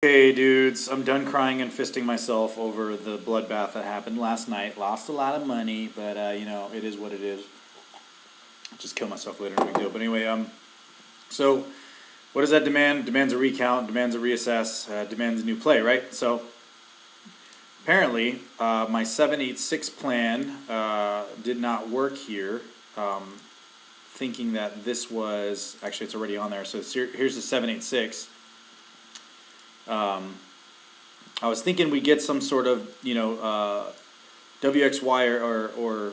Hey dudes, I'm done crying and fisting myself over the bloodbath that happened last night. Lost a lot of money, but it is what it is. Just kill myself later, no big deal. But anyway, so what does that demand? Demands a recount, demands a reassess, demands a new play, right? So apparently, my 786 plan did not work here. Thinking that this was actually it's already on there. So here's the 786. I was thinking we get some sort of, WXY or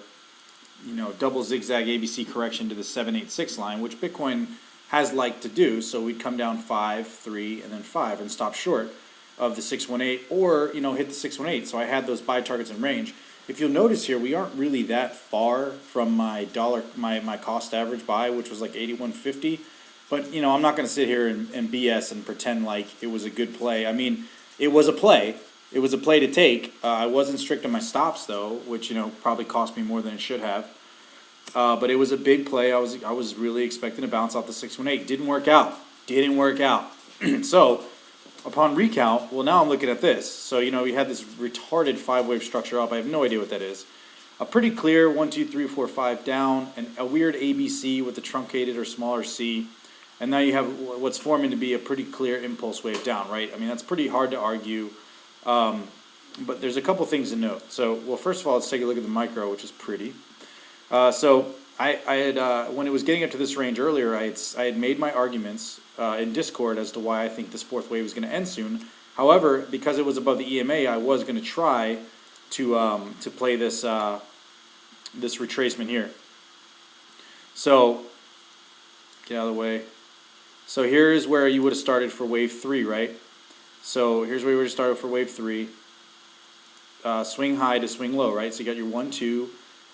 double zigzag ABC correction to the 786 line, which Bitcoin has liked to do. So we'd come down 5, 3, and then 5 and stop short of the 618 or, hit the 618. So I had those buy targets in range. If you'll notice here, we aren't really that far from my cost average buy, which was like 81.50. But, I'm not going to sit here and BS and pretend like it was a good play. I mean, it was a play. It was a play to take. I wasn't strict on my stops, though, which, probably cost me more than it should have. But it was a big play. I was really expecting to bounce off the 618. Didn't work out. So, upon recount, well, now I'm looking at this. So, we had this retarded 5-wave structure up. I have no idea what that is. A pretty clear 1, 2, 3, 4, 5 down, and a weird ABC with a truncated or smaller C. And now you have what's forming to be a pretty clear impulse wave down, right? I mean, that's pretty hard to argue. But there's a couple things to note. So, well, first of all, let's take a look at the micro, which is pretty. So I had when it was getting up to this range earlier, I had made my arguments in Discord as to why I think this fourth wave was going to end soon. However, because it was above the EMA, I was going to try to play this this retracement here. So get out of the way. So here's where you would have started for wave 3, right? So here's where you would have started for wave 3. Swing high to swing low, right? So you got your 1, 2,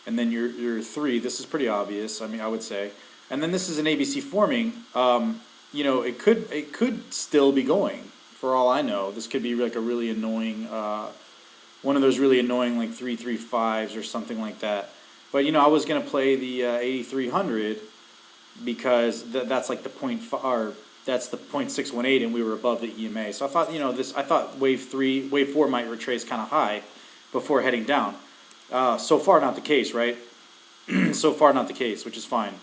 and then your 3. This is pretty obvious. I mean, I would say. And then this is an ABC forming. It could still be going. For all I know, this could be like a really annoying, one of those really annoying like 335s or something like that. But I was gonna play the 8300 because that's like the that's the 0.618, and we were above the EMA. So I thought, I thought wave 4 might retrace kind of high before heading down. So far, not the case, right? So far, not the case, which is fine.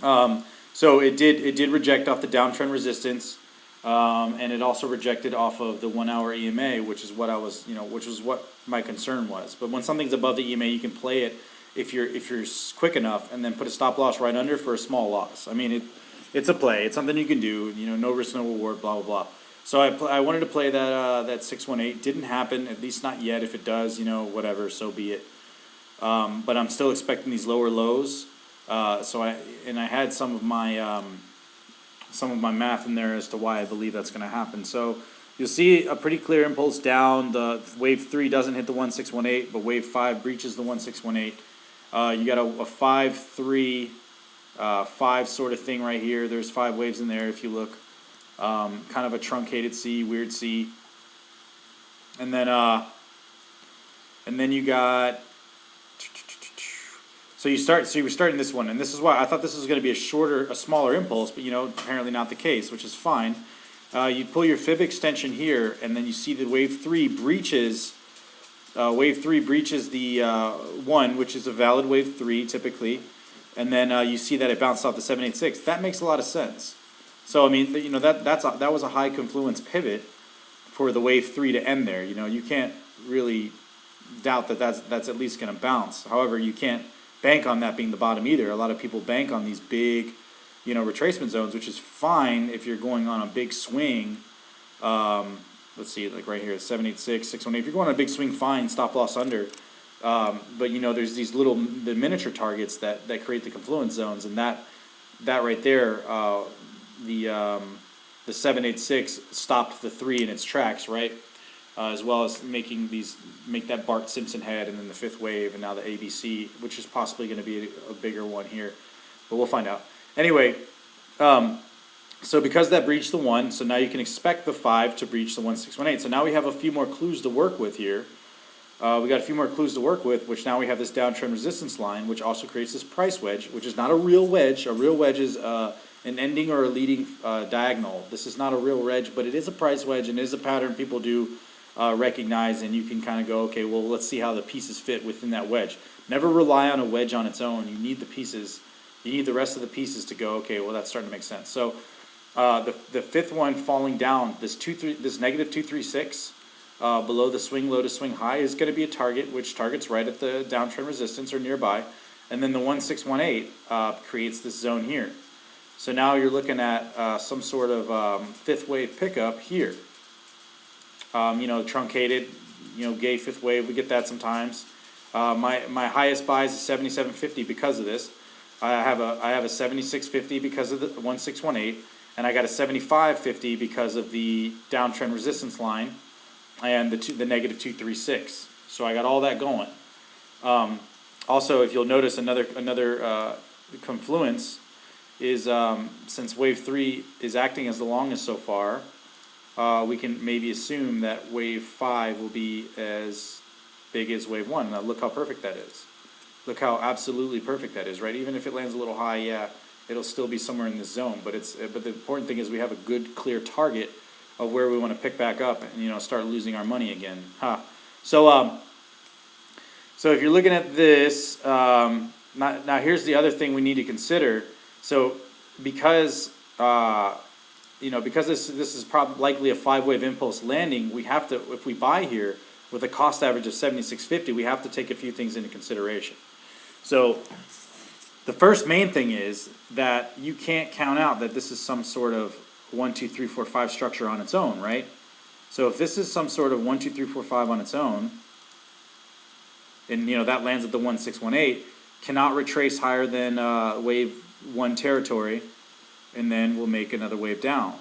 So it did reject off the downtrend resistance, and it also rejected off of the 1-hour EMA, which is what I was, which was what my concern was. But when something's above the EMA, you can play it if you're quick enough, and then put a stop loss right under for a small loss. I mean, it's a play. It's something you can do. No risk, no reward. Blah blah blah. So I wanted to play that 618. Didn't happen, at least not yet. If it does, whatever, so be it. But I'm still expecting these lower lows. So I had some of my math in there as to why I believe that's going to happen. So you'll see a pretty clear impulse down. The wave 3 doesn't hit the 1618, but wave 5 breaches the 1618. You got a 5, 3, 5 sort of thing right here. There's 5 waves in there if you look. Kind of a truncated C, weird C. And then you got, so you were starting this one, and this is why I thought this was going to be a smaller impulse, but apparently not the case, which is fine. You pull your fib extension here, and then you see that wave 3 breaches. Wave 3 breaches the 1, which is a valid wave 3 typically, and then you see that it bounced off the 786. That makes a lot of sense. So I mean, that was a high confluence pivot for the wave 3 to end there. You can't really doubt that that's at least going to bounce. However, you can't bank on that being the bottom either. A lot of people bank on these big, retracement zones, which is fine if you're going on a big swing. Let's see, like right here, 786, 618. If you're going on a big swing, fine, stop loss under. But there's these the miniature targets that create the confluence zones, and that right there, the 786 stopped the 3 in its tracks, right? As well as make that Bart Simpson head, and then the 5th wave, and now the ABC, which is possibly going to be a bigger one here, but we'll find out. Anyway, so because that breached the 1, so now you can expect the 5 to breach the 1618. So now we have a few more clues to work with here. We got a few more clues to work with, which now we have this downtrend resistance line, which also creates this price wedge, which is not a real wedge. A real wedge is an ending or a leading diagonal. This is not a real wedge, but it is a price wedge and is a pattern people do recognize, and you can kind of go, okay, well, let's see how the pieces fit within that wedge. Never rely on a wedge on its own. You need the pieces. You need the rest of the pieces to go, okay, well, that's starting to make sense. So the fifth one falling down, this negative 236 below the swing low to swing high is going to be a target, which targets right at the downtrend resistance or nearby. And then the 1618 creates this zone here. So now you're looking at some sort of fifth wave pickup here. You know, truncated, you know, gay fifth wave, we get that sometimes. My highest buys is 77.50 because of this. I have a 76.50 because of the 1618, and I got a 75.50 because of the downtrend resistance line and the negative 236. So I got all that going. Also, if you'll notice, another confluence is since wave 3 is acting as the longest so far, we can maybe assume that wave 5 will be as big as wave 1. Now look how perfect that is. Look how absolutely perfect that is, right? Even if it lands a little high, yeah, it'll still be somewhere in this zone. But the important thing is we have a good, clear target of where we want to pick back up and, you know, start losing our money again. So if you're looking at this, now here's the other thing we need to consider. So because because this is probably likely a 5-wave impulse landing, we have to, if we buy here with a cost average of 76.50, we have to take a few things into consideration. So the first main thing is that you can't count out that this is some sort of 1, 2, 3, 4, 5 structure on its own, right? So if this is some sort of 1, 2, 3, 4, 5 on its own, and you know that lands at the 1618, cannot retrace higher than wave 1 territory, and then we'll make another wave down.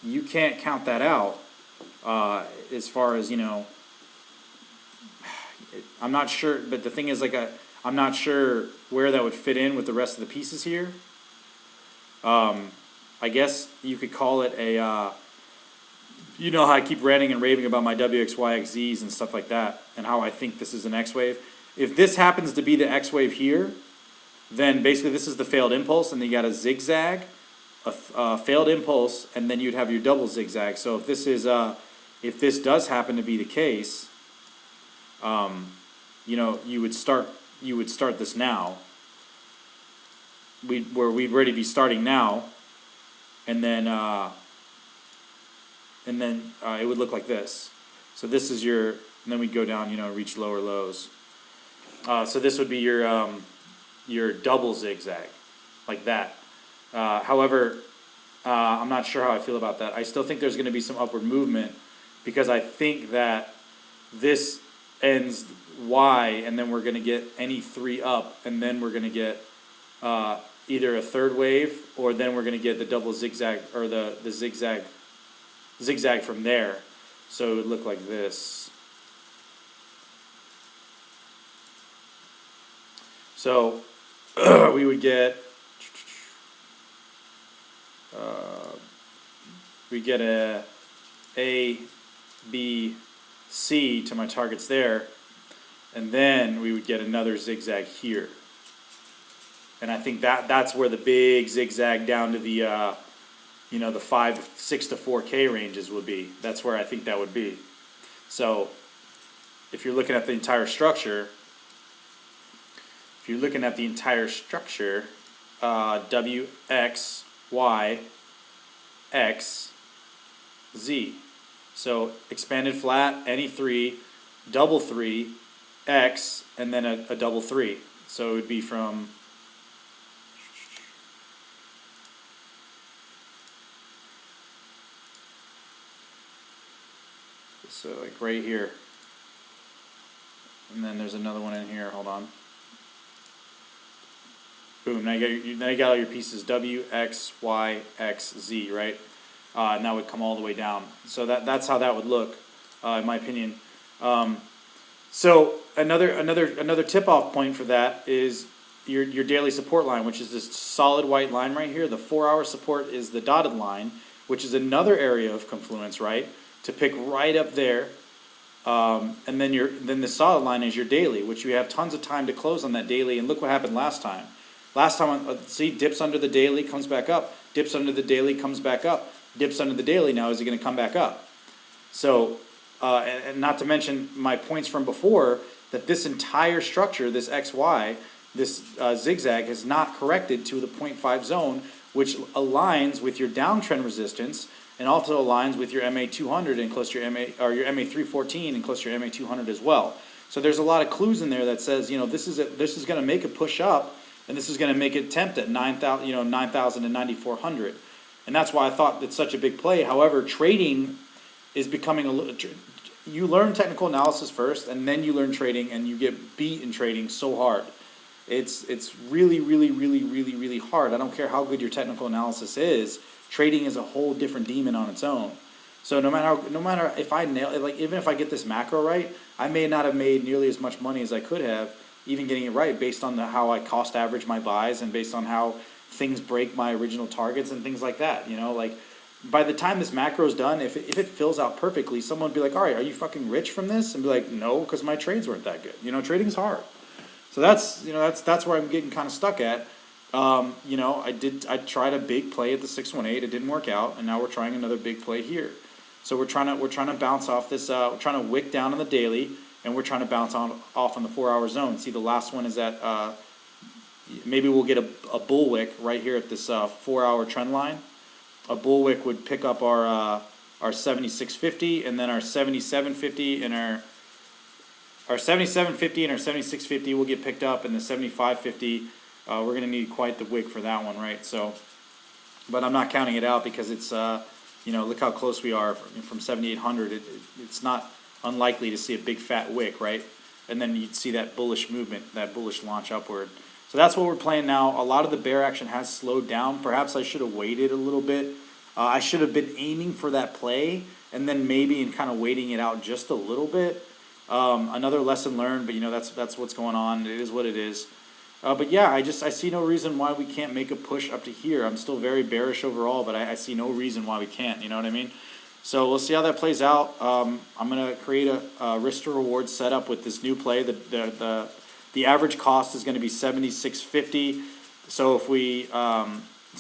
You can't count that out as far as, you know, I'm not sure, but the thing is, like, I'm not sure where that would fit in with the rest of the pieces here. I guess you could call it a, you know how I keep ranting and raving about my WXYXZs and stuff like that, and how I think this is an X wave. If this happens to be the X wave here, then basically this is the failed impulse, and then you got a zigzag, a failed impulse, and then you'd have your double zigzag. So if this is if this does happen to be the case, you know, you would start this now. We'd already be starting now, and then it would look like this. So this is your, and then we'd go down, you know, reach lower lows. So this would be your double zigzag, like that. However, I'm not sure how I feel about that. I still think there's going to be some upward movement, because I think that this ends Y, and then we're going to get any 3 up, and then we're going to get either a third wave, or then we're going to get the double zigzag, or the zigzag from there. So it would look like this. So we would get a B, C to my targets there, and then we would get another zigzag here. And I think that's where the big zigzag down to the you know, the 6 to 4K ranges would be. That's where I think that would be. So if you're looking at the entire structure, W, X, Y, X, Z. So expanded flat, any 3, double 3, X, and then a double 3. So it would be from so like right here, and then there's another one in here. Hold on. Boom. Now you got all your pieces: W, X, Y, X, Z. Right. And that would come all the way down. So that's how that would look, in my opinion. So another tip-off point for that is your daily support line, which is this solid white line right here. The 4-hour support is the dotted line, which is another area of confluence, right? To pick right up there, and then the solid line is your daily, which you have tons of time to close on that daily. And look what happened last time. Last time, see, dips under the daily, comes back up. Dips under the daily, comes back up. Dips under the daily. Now, is it going to come back up? So, and not to mention my points from before, that this entire structure, this XY, this zigzag has not corrected to the 0.5 zone, which aligns with your downtrend resistance and also aligns with your MA 200 and close to your MA, or your MA 314 and close to your MA 200 as well. So there's a lot of clues in there that says, this is going to make a push up, and this is going to make it tempt at 9,000, 9,000 and 9,400. And that's why I thought it's such a big play. However, trading is becoming a little, you learn technical analysis first, and then you learn trading, and you get beat in trading so hard. It's really, really, really, really, really hard. I don't care how good your technical analysis is. Trading is a whole different demon on its own. So no matter if I nail it, like even if I get this macro right, I may not have made nearly as much money as I could have, even getting it right based on how I cost average my buys and based on how things break my original targets and things like that. Like by the time this macro is done, if it fills out perfectly, someone would be like, all right, are you fucking rich from this? And be like, no, because my trades weren't that good. Trading's hard. So that's where I'm getting kind of stuck at. I tried a big play at the 618. It didn't work out, and now we're trying another big play here. So we're trying to bounce off this. We're trying to wick down on the daily, and we're trying to bounce off on the 4-hour zone. See, the last one is at maybe we'll get a bull wick right here at this 4-hour trend line. A bull wick would pick up our 7650, and then our 7750 and our 7750 and our 7650 will get picked up, and the 7550 we're going to need quite the wick for that one, right? So, but I'm not counting it out because it's look how close we are from 7800. It's not unlikely to see a big fat wick, right? And then you'd see that bullish movement, that bullish launch upward. So that's what we're playing now. A lot of the bear action has slowed down. Perhaps I should have waited a little bit. I should have been aiming for that play and then maybe and kind of waiting it out just a little bit. Another lesson learned, but that's what's going on. It is what it is. But yeah, I see no reason why we can't make a push up to here. I'm still very bearish overall, but I see no reason why we can't. You know what I mean? So we'll see how that plays out. I'm gonna create a risk to reward setup with this new play. The average cost is going to be 76.50. So if we so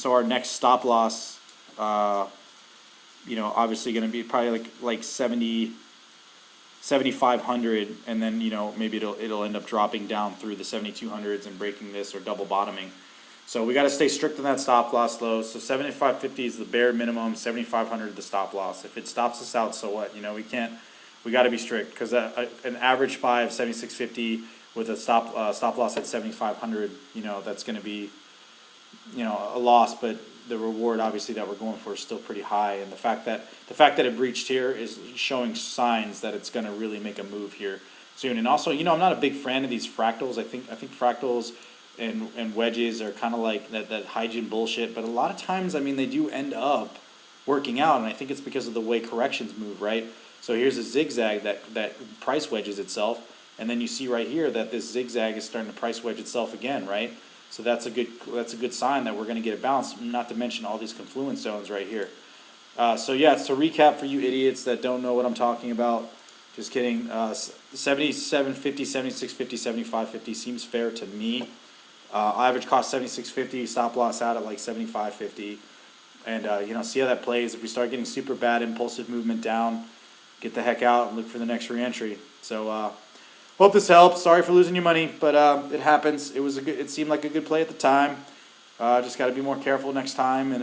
our next stop loss, obviously going to be probably like 7,500, and then maybe it'll end up dropping down through the 7,200s and breaking this or double bottoming. So we got to stay strict on that stop loss low. So 7,550 is the bare minimum, 7,500 the stop loss. If it stops us out, so what? We got to be strict because an average buy of 7,650 with a stop loss at 7,500, that's going to be a loss, but the reward obviously that we're going for is still pretty high, and the fact that it breached here is showing signs that it's going to really make a move here soon. And also, I'm not a big fan of these fractals. I think fractals and wedges are kind of like that hygiene bullshit, but a lot of times, they do end up working out, and I think it's because of the way corrections move, right? So here's a zigzag that price wedges itself, and then you see right here that this zigzag is starting to price wedge itself again, right? So that's a good sign that we're going to get a bounce. Not to mention all these confluence zones right here. So yeah, it's to recap for you idiots that don't know what I'm talking about. Just kidding. 77.50, 76.50, 75.50 seems fair to me. Average cost 76.50. Stop loss out at like 75.50. And see how that plays. If we start getting super bad impulsive movement down, get the heck out and look for the next reentry. So. Hope this helps. Sorry for losing your money, but it happens. It seemed like a good play at the time. Just got to be more careful next time, and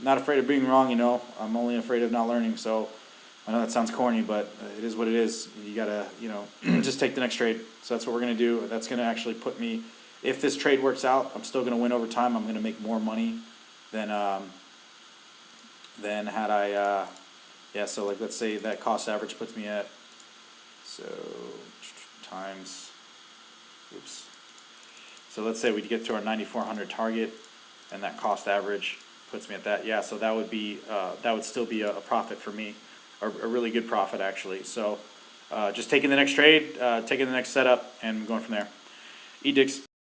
not afraid of being wrong. I'm only afraid of not learning. So I know that sounds corny, but it is what it is. You gotta, just take the next trade. So that's what we're gonna do. That's gonna actually put me. If this trade works out, I'm still gonna win over time. I'm gonna make more money than had I. So like let's say that cost average puts me at. So. Times, so let's say we get to our 9,400 target, and that cost average puts me at that. Yeah, so that would still be a profit for me, a really good profit actually. So just taking the next trade, taking the next setup, and going from there. Edicts.